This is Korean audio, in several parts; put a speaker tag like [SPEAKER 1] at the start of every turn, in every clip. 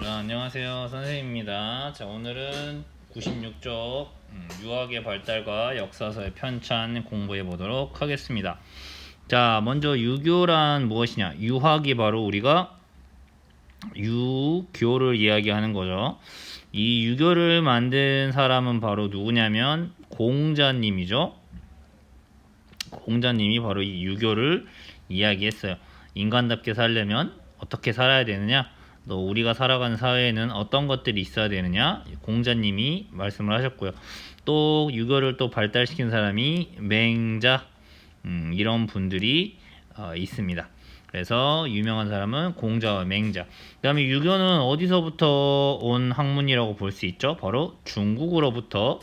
[SPEAKER 1] 자, 안녕하세요. 선생님입니다. 자, 오늘은 96쪽 유학의 발달과 역사서의 편찬 공부해 보도록 하겠습니다. 자, 먼저 유교란 무엇이냐? 유학이 바로 우리가 유교를 이야기하는 거죠. 이 유교를 만든 사람은 바로 누구냐면 공자님이죠. 공자님이 바로 이 유교를 이야기했어요. 인간답게 살려면 어떻게 살아야 되느냐? 또 우리가 살아가는 사회에는 어떤 것들이 있어야 되느냐? 공자님이 말씀을 하셨고요. 또 유교를 또 발달시킨 사람이 맹자 이런 분들이 있습니다. 그래서 유명한 사람은 공자와 맹자. 그 다음에 유교는 어디서부터 온 학문이라고 볼 수 있죠? 바로 중국으로부터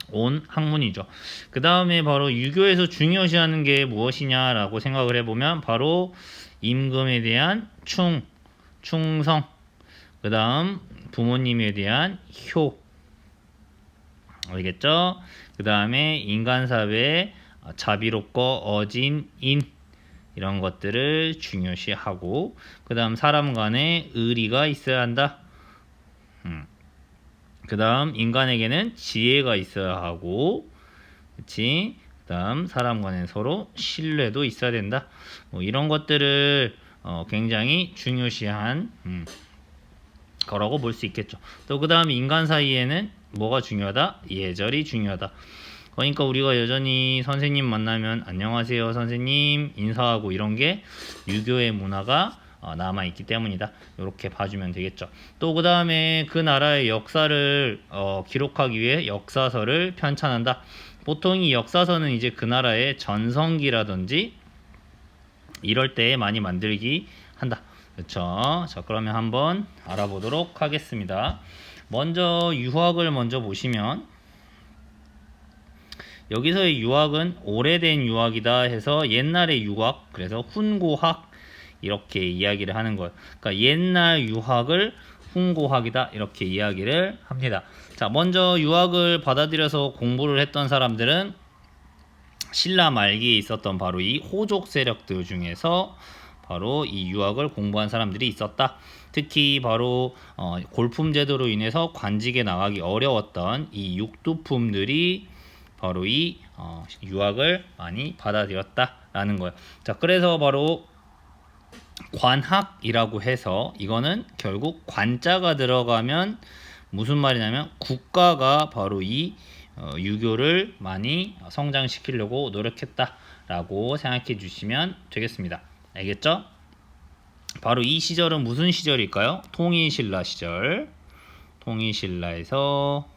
[SPEAKER 1] 온 학문이죠. 그 다음에 바로 유교에서 중요시하는 게 무엇이냐라고 생각을 해보면 바로 임금에 대한 충성, 그 다음 부모님에 대한 효, 알겠죠? 그 다음에 인간사회에 자비롭고 어진인 이런 것들을 중요시하고, 그 다음 사람 간에 의리가 있어야 한다. 그 다음 인간에게는 지혜가 있어야 하고, 그치? 그 다음 사람 간에 서로 신뢰도 있어야 된다. 뭐 이런 것들을 굉장히 중요시한 거라고 볼 수 있겠죠. 또 그 다음 인간 사이에는 뭐가 중요하다? 예절이 중요하다. 그러니까 우리가 여전히 선생님 만나면 안녕하세요 선생님 인사하고 이런 게 유교의 문화가 남아있기 때문이다. 이렇게 봐주면 되겠죠. 또 그 다음에 그 나라의 역사를 기록하기 위해 역사서를 편찬한다. 보통 이 역사서는 이제 그 나라의 전성기라든지 이럴 때 많이 만들기 한다. 그렇죠? 자, 그러면 한번 알아보도록 하겠습니다. 먼저 유학을 먼저 보시면 여기서의 유학은 오래된 유학이다 해서 옛날의 유학, 그래서 훈고학 이렇게 이야기를 하는 것. 그러니까 옛날 유학을 훈고학이다 이렇게 이야기를 합니다. 자, 먼저 유학을 받아들여서 공부를 했던 사람들은 신라 말기에 있었던 바로 이 호족 세력들 중에서 바로 이 유학을 공부한 사람들이 있었다. 특히 바로 골품 제도로 인해서 관직에 나가기 어려웠던 이 육두품들이 바로 이 유학을 많이 받아들였다라는 거예요. 자, 그래서 바로 관학이라고 해서 이거는 결국 관자가 들어가면 무슨 말이냐면 국가가 바로 이 유교를 많이 성장시키려고 노력했다라고 생각해 주시면 되겠습니다. 알겠죠? 바로 이 시절은 무슨 시절일까요? 통일신라 시절. 통일신라에서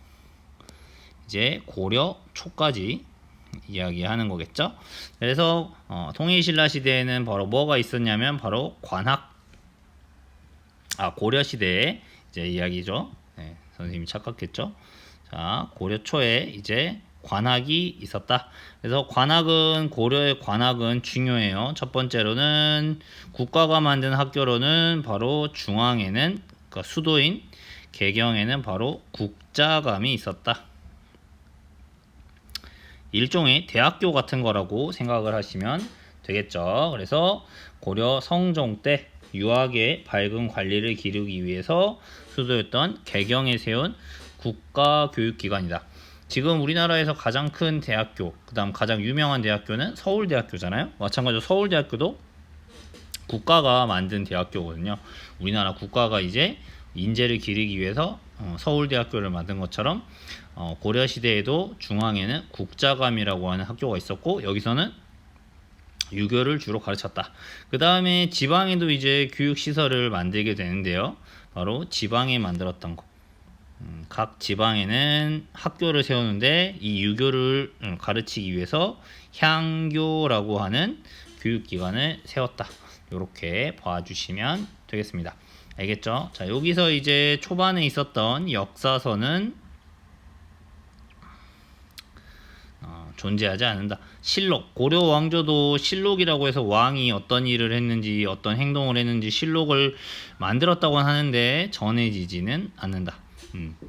[SPEAKER 1] 이제 고려 초까지 이야기하는 거겠죠. 그래서 통일신라 시대에는 바로 뭐가 있었냐면 바로 관학. 고려 시대에 이제 이야기죠. 네, 선생님이 착각했죠. 자, 고려 초에 이제 관학이 있었다. 그래서 고려의 관학은 중요해요. 첫 번째로는 국가가 만든 학교로는 바로 중앙에는 그러니까 수도인 개경에는 바로 국자감이 있었다. 일종의 대학교 같은 거라고 생각을 하시면 되겠죠. 그래서 고려 성종 때 유학의 밝은 관리를 기르기 위해서 수도였던 개경에 세운 국가교육기관이다. 지금 우리나라에서 가장 큰 대학교, 그 다음 가장 유명한 대학교는 서울대학교잖아요. 마찬가지로 서울대학교도 국가가 만든 대학교거든요. 우리나라 국가가 이제 인재를 기르기 위해서 서울대학교를 만든 것처럼 고려시대에도 중앙에는 국자감이라고 하는 학교가 있었고 여기서는 유교를 주로 가르쳤다. 그 다음에 지방에도 이제 교육시설을 만들게 되는데요. 바로 지방에 만들었던 거. 각 지방에는 학교를 세우는데 이 유교를 가르치기 위해서 향교라고 하는 교육기관을 세웠다. 이렇게 봐주시면 되겠습니다. 알겠죠? 자, 여기서 이제 초반에 있었던 역사서는 존재하지 않는다. 실록, 고려 왕조도 실록이라고 해서 왕이 어떤 일을 했는지 어떤 행동을 했는지 실록을 만들었다고 하는데 전해지지는 않는다.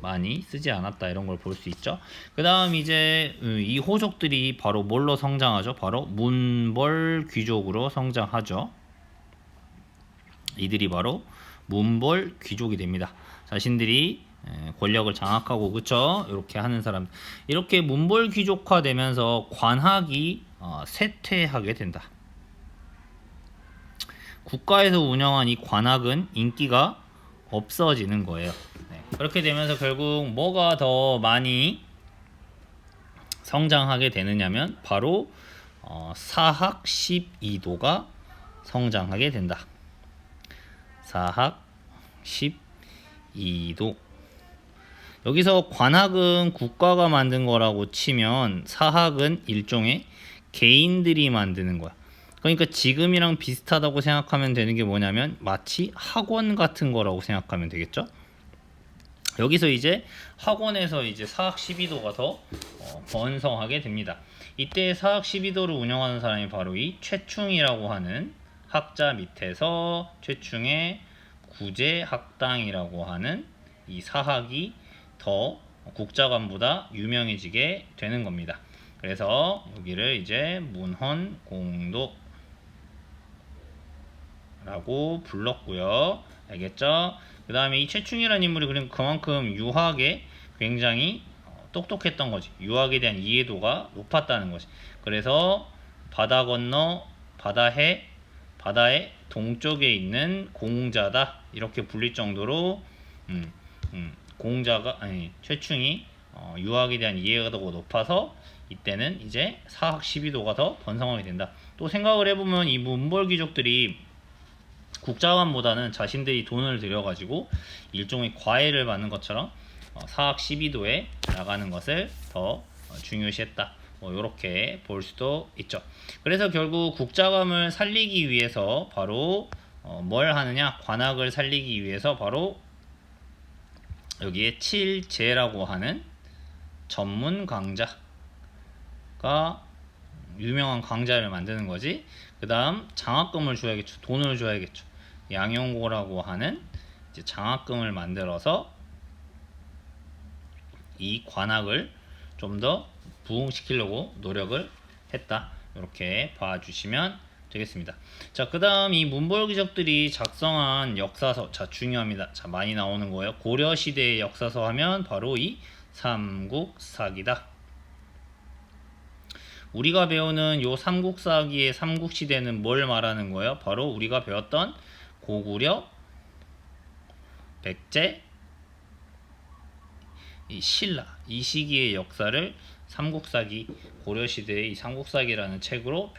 [SPEAKER 1] 많이 쓰지 않았다 이런 걸 볼 수 있죠. 그 다음 이제 이 호족들이 바로 뭘로 성장하죠? 바로 문벌 귀족으로 성장하죠. 이들이 바로 문벌 귀족이 됩니다. 자신들이 권력을 장악하고 그쵸? 이렇게 하는 사람 이렇게 문벌 귀족화 되면서 관학이 쇠퇴하게 된다. 국가에서 운영한 이 관학은 인기가 없어지는 거예요. 네. 그렇게 되면서 결국 뭐가 더 많이 성장하게 되느냐면 바로 사학 12도가 성장하게 된다. 사학 12도. 여기서 관학은 국가가 만든 거라고 치면 사학은 일종의 개인들이 만드는 거야. 그러니까 지금이랑 비슷하다고 생각하면 되는 게 뭐냐면 마치 학원 같은 거라고 생각하면 되겠죠. 여기서 이제 학원에서 이제 사학 12도가 더 번성하게 됩니다. 이때 사학 12도를 운영하는 사람이 바로 이 최충이라고 하는 학자 밑에서 최충의 구제학당이라고 하는 이 사학이 더 국자관보다 유명해지게 되는 겁니다. 그래서 여기를 이제 문헌공도 라고 불렀고요. 알겠죠? 그 다음에 이 최충이라는 인물이 그만큼 유학에 굉장히 똑똑했던 거지. 유학에 대한 이해도가 높았다는 거지. 그래서 바다 건너 바다의 동쪽에 있는 공자다 이렇게 불릴 정도로 최충이 유학에 대한 이해가 더 높아서 이때는 이제 사학 12도가 더 번성하게 된다. 또 생각을 해보면 이 문벌 귀족들이 국자관보다는 자신들이 돈을 들여가지고 일종의 과외를 받는 것처럼 사학 12도에 나가는 것을 더 중요시했다. 이렇게 볼 수도 있죠. 그래서 결국 국자감을 살리기 위해서 바로 뭘 하느냐? 관학을 살리기 위해서 바로 여기에 칠제라고 하는 전문 강자가 유명한 강자를 만드는 거지. 그 다음 장학금을 줘야겠죠. 돈을 줘야겠죠. 양용고라고 하는 이제 장학금을 만들어서 이 관학을 좀 더 부흥시키려고 노력을 했다. 이렇게 봐주시면 되겠습니다. 자, 그 다음 이 문벌귀족들이 작성한 역사서. 자, 중요합니다. 자, 많이 나오는 거예요. 고려시대의 역사서 하면 바로 이 삼국사기다. 우리가 배우는 요 삼국사기의 삼국시대는 뭘 말하는 거예요? 바로 우리가 배웠던 고구려, 백제, 이 신라 이 시기의 역사를 삼국사기, 고려시대의 이 삼국사기라는 책으로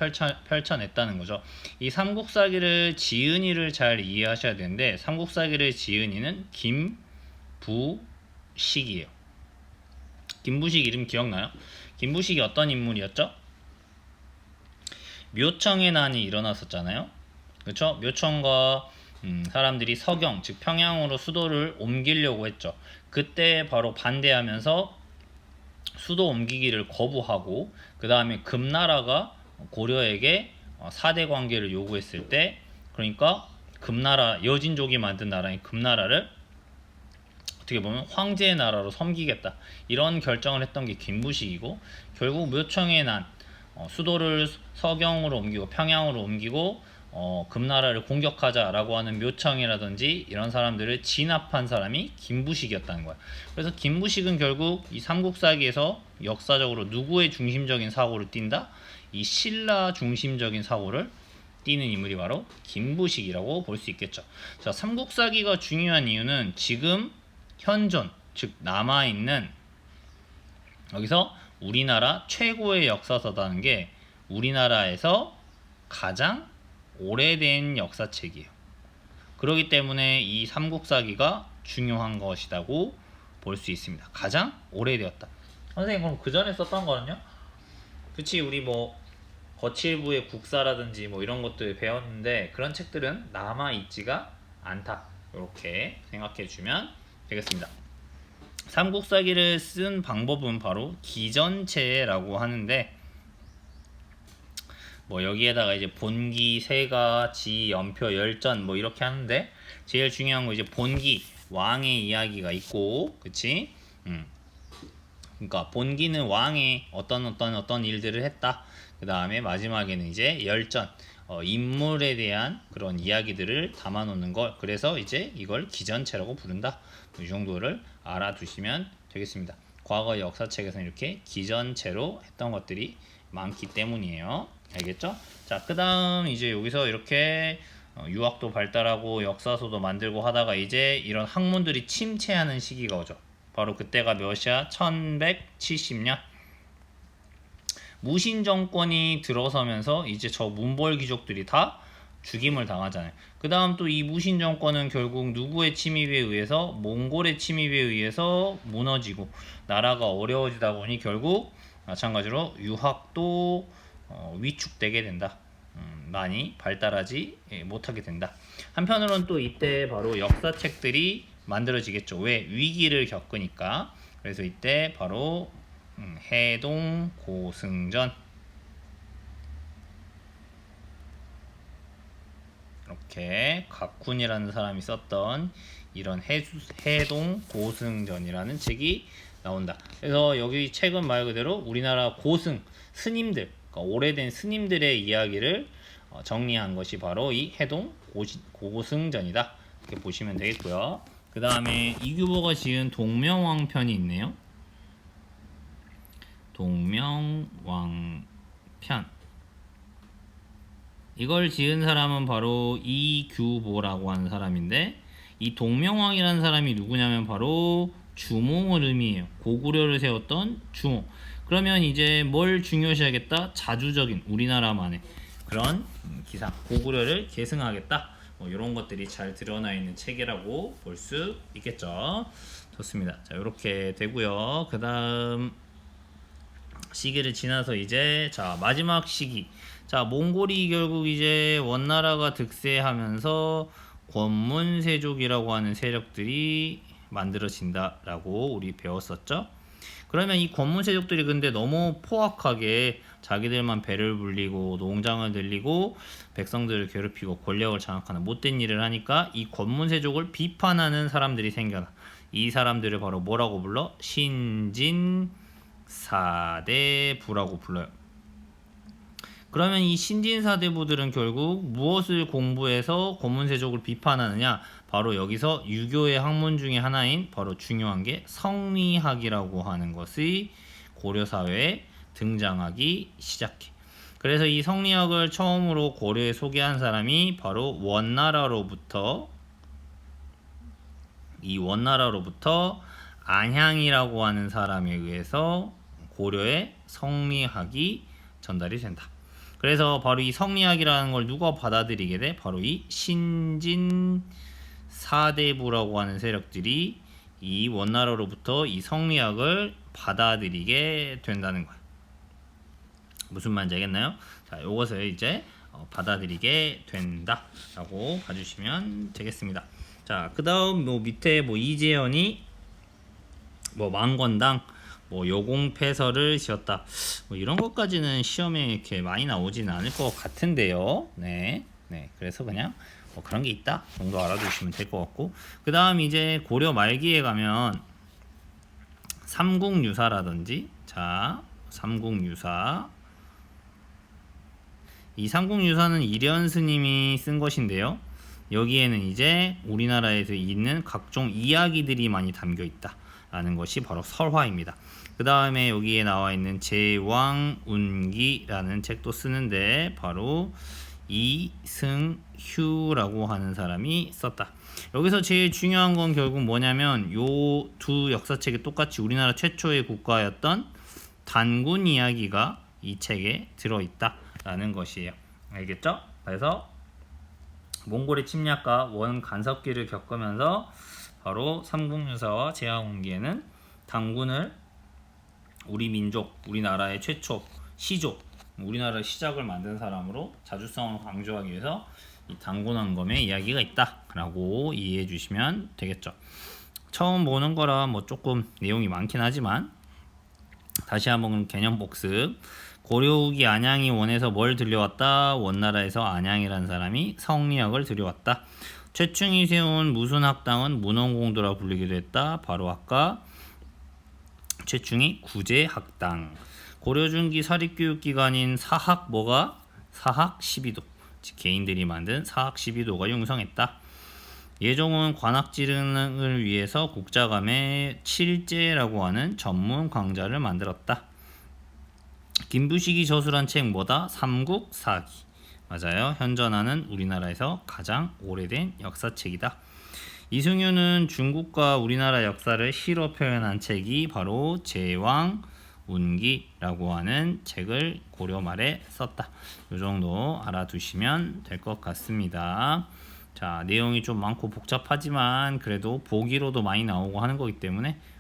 [SPEAKER 1] 펼쳐냈다는 거죠. 이 삼국사기를 지은이를 잘 이해하셔야 되는데 삼국사기를 지은 이는 김부식이에요. 김부식 이름 기억나요? 김부식이 어떤 인물이었죠? 묘청의 난이 일어났었잖아요. 그렇죠? 묘청과 사람들이 서경, 즉 평양으로 수도를 옮기려고 했죠. 그때 바로 반대하면서 수도 옮기기를 거부하고 그 다음에 금나라가 고려에게 사대 관계를 요구했을 때 그러니까 금나라 여진족이 만든 나라인 금나라를 어떻게 보면 황제의 나라로 섬기겠다 이런 결정을 했던 게 김부식이고 결국 묘청의 난 수도를 서경으로 옮기고 평양으로 옮기고 금나라를 공격하자라고 하는 묘청이라든지 이런 사람들을 진압한 사람이 김부식이었다는 거야. 그래서 김부식은 결국 이 삼국사기에서 역사적으로 누구의 중심적인 사고를 띈다? 이 신라 중심적인 사고를 띄는 인물이 바로 김부식이라고 볼 수 있겠죠. 자, 삼국사기가 중요한 이유는 지금 현존, 즉 남아있는 여기서 우리나라 최고의 역사서라는 게 우리나라에서 가장 오래된 역사책이에요. 그렇기 때문에 이 삼국사기가 중요한 것이라고 볼 수 있습니다. 가장 오래되었다. 선생님 그럼 그 전에 썼던 거는요? 그치 우리 뭐 거칠부의 국사라든지 뭐 이런 것들 배웠는데 그런 책들은 남아 있지가 않다. 이렇게 생각해 주면 되겠습니다. 삼국사기를 쓴 방법은 바로 기전체라고 하는데 뭐 여기에다가 이제 본기, 세가, 지, 연표, 열전 뭐 이렇게 하는데 제일 중요한 거 이제 본기 왕의 이야기가 있고 그치? 그러니까 본기는 왕의 어떤 일들을 했다. 그 다음에 마지막에는 이제 열전 인물에 대한 그런 이야기들을 담아놓는 걸, 그래서 이제 이걸 기전체라고 부른다. 이 정도를 알아두시면 되겠습니다. 과거 역사책에서는 이렇게 기전체로 했던 것들이 많기 때문이에요. 알겠죠? 자, 그 다음 이제 여기서 이렇게 유학도 발달하고 역사서도 만들고 하다가 이제 이런 학문들이 침체하는 시기가 오죠. 바로 그때가 몇이야? 1170년. 무신 정권이 들어서면서 이제 저 문벌 귀족들이 다 죽임을 당하잖아요. 그 다음 또 이 무신 정권은 결국 누구의 침입에 의해서, 몽골의 침입에 의해서 무너지고 나라가 어려워지다 보니 결국 마찬가지로 유학도 위축되게 된다. 많이 발달하지 못하게 된다. 한편으로는 또 이때 바로 역사책들이 만들어지겠죠. 왜? 위기를 겪으니까. 그래서 이때 바로 해동 고승전, 이렇게 각훈이라는 사람이 썼던 이런 해동 고승전이라는 책이 나온다. 그래서 여기 책은 말 그대로 우리나라 고승 스님들, 그러니까 오래된 스님들의 이야기를 정리한 것이 바로 이 해동 고승전이다. 이렇게 보시면 되겠고요. 그 다음에 이규보가 지은 동명왕편이 있네요. 동명왕편, 이걸 지은 사람은 바로 이규보라고 하는 사람인데, 이 동명왕이라는 사람이 누구냐면 바로 주몽을 의미해요. 고구려를 세웠던 주몽. 그러면 이제 뭘 중요시하겠다? 자주적인 우리나라만의 그런 기상, 고구려를 계승하겠다. 이런 것들이 잘 드러나 있는 책이라고 볼 수 있겠죠. 좋습니다. 자, 이렇게 되고요. 그 다음 시기를 지나서 이제 자 마지막 시기, 자 몽골이 결국 이제 원나라가 득세하면서 권문세족이라고 하는 세력들이 만들어진다라고 우리 배웠었죠. 그러면 이 권문세족들이 근데 너무 포악하게 자기들만 배를 불리고 농장을 늘리고 백성들을 괴롭히고 권력을 장악하는 못된 일을 하니까 이 권문세족을 비판하는 사람들이 생겨나. 이 사람들을 바로 뭐라고 불러? 신진사대부라고 불러요. 그러면 이 신진사대부들은 결국 무엇을 공부해서 권문세족을 비판하느냐? 바로 여기서 유교의 학문 중에 하나인 바로 중요한 게 성리학이라고 하는 것이 고려사회에 등장하기 시작해. 그래서 이 성리학을 처음으로 고려에 소개한 사람이 바로 원나라로부터 안향이라고 하는 사람에 의해서 고려에 성리학이 전달이 된다. 그래서 바로 이 성리학이라는 걸 누가 받아들이게 돼? 바로 이 신진사대부라고 하는 세력들이 이 원나라로부터 이 성리학을 받아들이게 된다는 거야. 무슨 말인지 알겠나요? 자, 요것을 이제 받아들이게 된다라고 봐주시면 되겠습니다. 자, 그 다음 밑에 이재현이 망건당 여공패설을 지었다. 이런 것까지는 시험에 이렇게 많이 나오지는 않을 것 같은데요. 네. 그래서 그냥 그런 게 있다 정도 알아두시면 될 것 같고, 그 다음 이제 고려 말기에 가면 삼국유사라든지, 자, 삼국유사. 이 삼국유사는 이련 스님이 쓴 것인데요. 여기에는 이제 우리나라에서 있는 각종 이야기들이 많이 담겨 있다라는 것이 바로 설화입니다. 그 다음에 여기에 나와 있는 제왕운기라는 책도 쓰는데 바로 이승휴라고 하는 사람이 썼다. 여기서 제일 중요한 건 결국 뭐냐면 요 두 역사책에 똑같이 우리나라 최초의 국가였던 단군 이야기가 이 책에 들어있다라는 것이에요. 알겠죠? 그래서 몽골의 침략과 원간섭기를 겪으면서 바로 삼국유사와 제왕운기에는 단군을 우리 민족, 우리나라의 최초 시조, 우리나라의 시작을 만든 사람으로 자주성을 강조하기 위해서 이 단군왕검의 이야기가 있다라고 이해해 주시면 되겠죠. 처음 보는 거라 조금 내용이 많긴 하지만 다시 한번 개념 복습. 고려 후기 안양이 원에서 뭘 들려왔다? 원나라에서 안양이라는 사람이 성리학을 들여왔다. 최충이 세운 무순학당은 문헌공도라 불리기도 했다. 바로 아까 최충이 구제학당. 고려 중기 사립교육기관인 사학 사학 12도. 개인들이 만든 사학 시비도가 융성했다. 예종은 관악지능을 위해서 국자감의 칠제라고 하는 전문 강좌를 만들었다. 김부식이 저술한 책 뭐다? 삼국사기. 맞아요. 현존하는 우리나라에서 가장 오래된 역사책이다. 이승윤은 중국과 우리나라 역사를 시로 표현한 책이 바로 제왕운기라고 하는 책을 고려 말에 썼다. 이 정도 알아두시면 될 것 같습니다. 자, 내용이 좀 많고 복잡하지만 그래도 보기로도 많이 나오고 하는 거기 때문에